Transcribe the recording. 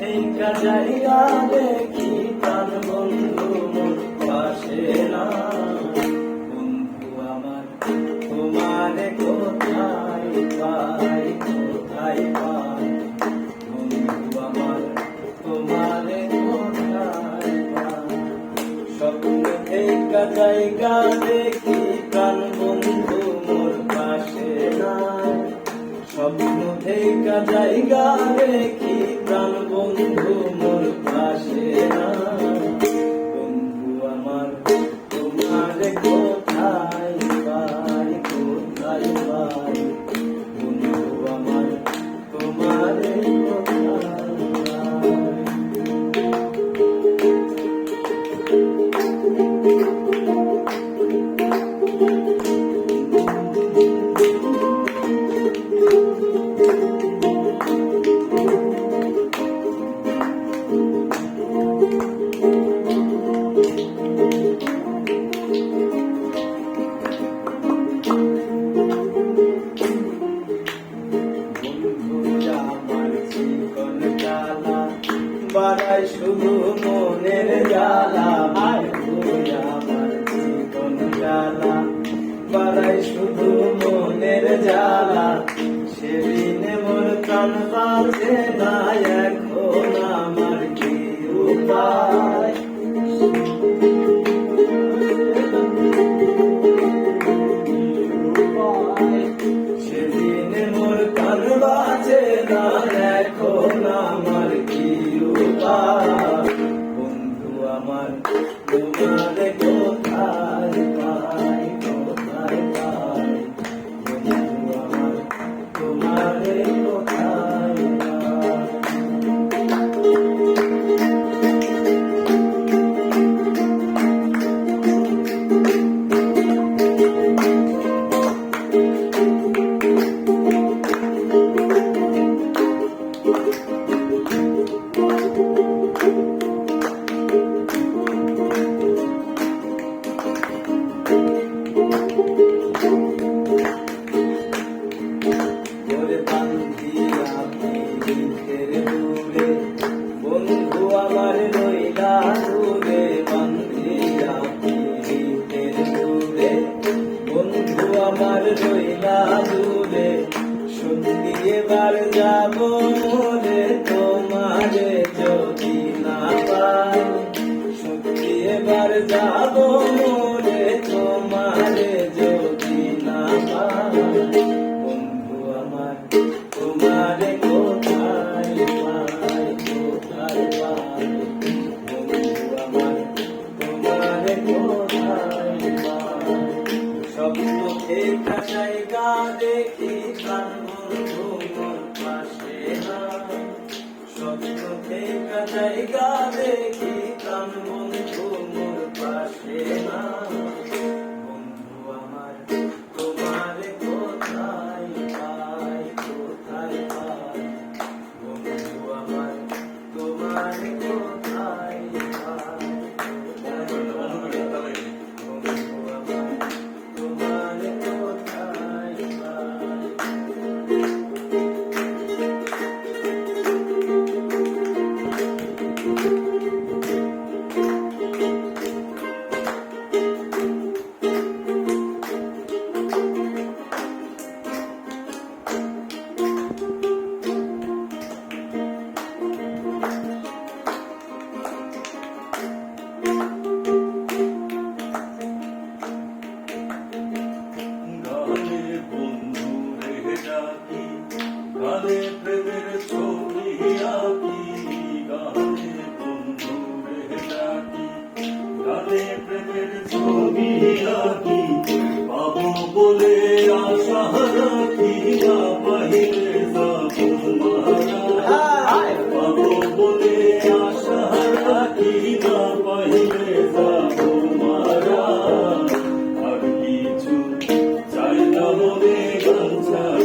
থেকে জায়গা দেখি প্রাণ বন্ধু মোর পাশে না। বন্ধু আমার তোমারে কোথায় পাই, কোথায় পাই, বন্ধু আমার তোমারে কোথায় পাই। স্বপ্ন থেকে জায়গা দেখি প্রাণ বন্ধু মোর পাশে না। স্বপ্ন থেকে জায়গা দেখি প্রাণ বন্ধু মোর পাশে না। বন্ধু আমার তোমারে কোথায় পাই, কোথায় পাই, বন্ধু আমার তোমারে কোথায় পাই। বাড়াই শুধু মনের জ্বালা, আমার জীবন জ্বালা বাড়াই শুধু মনের জ্বালা। সেদিনে মোর প্রাণ বাঁচে না, এখন আমার কি উপায়। সেদিনে মোর প্রাণ বাঁচে না, এখন আমার কি উপায়। বন্ধু আমার তোমারে কোথায় পাই, কোথায় পাই, বন্ধু আমার তোমারে কোথায় পাই। বন্ধু আমার রইলা দূরে, বান্ধিয়া পীড়িতের দূরে, বন্ধু আমার রইলা দূরে। সত্যি এবার যাব মোরে তোমারে যদি না পাই, সত্যি এবার যাব মোরে তোমারে যদি না পাই। বন্ধু আমার তোমারে কোথায় পাই, কোথায় পাই, বন্ধু আমার তোমারে কোথায় পাই। স্বপ্ন থেকে জায়গা দেখি প্রাণ বন্ধু মোর পাশে না। স্বপ্ন থেকে জায়গা দেখি প্রাণ বন্ধু মোর পাশে না। বন্ধু আমার তোমারে কোথায় পাই, কোথায় পাই, বন্ধু আমার তোমারে কোথায় পাই, বন্ধু আমার তোমারে কোথায় পাই। গানে প্রেমের ছবি আঁকি, গানে বন্ধু রে ডাকি, গানে প্রেমের ছবি আঁকি। পাবো বলে আশা রাখি, না পাইলে যাবো মারা। পাবো বলে আশা রাখি, না পাইলে যাবো মারা। আর কিছু চাই না মনে গান ছাড়া।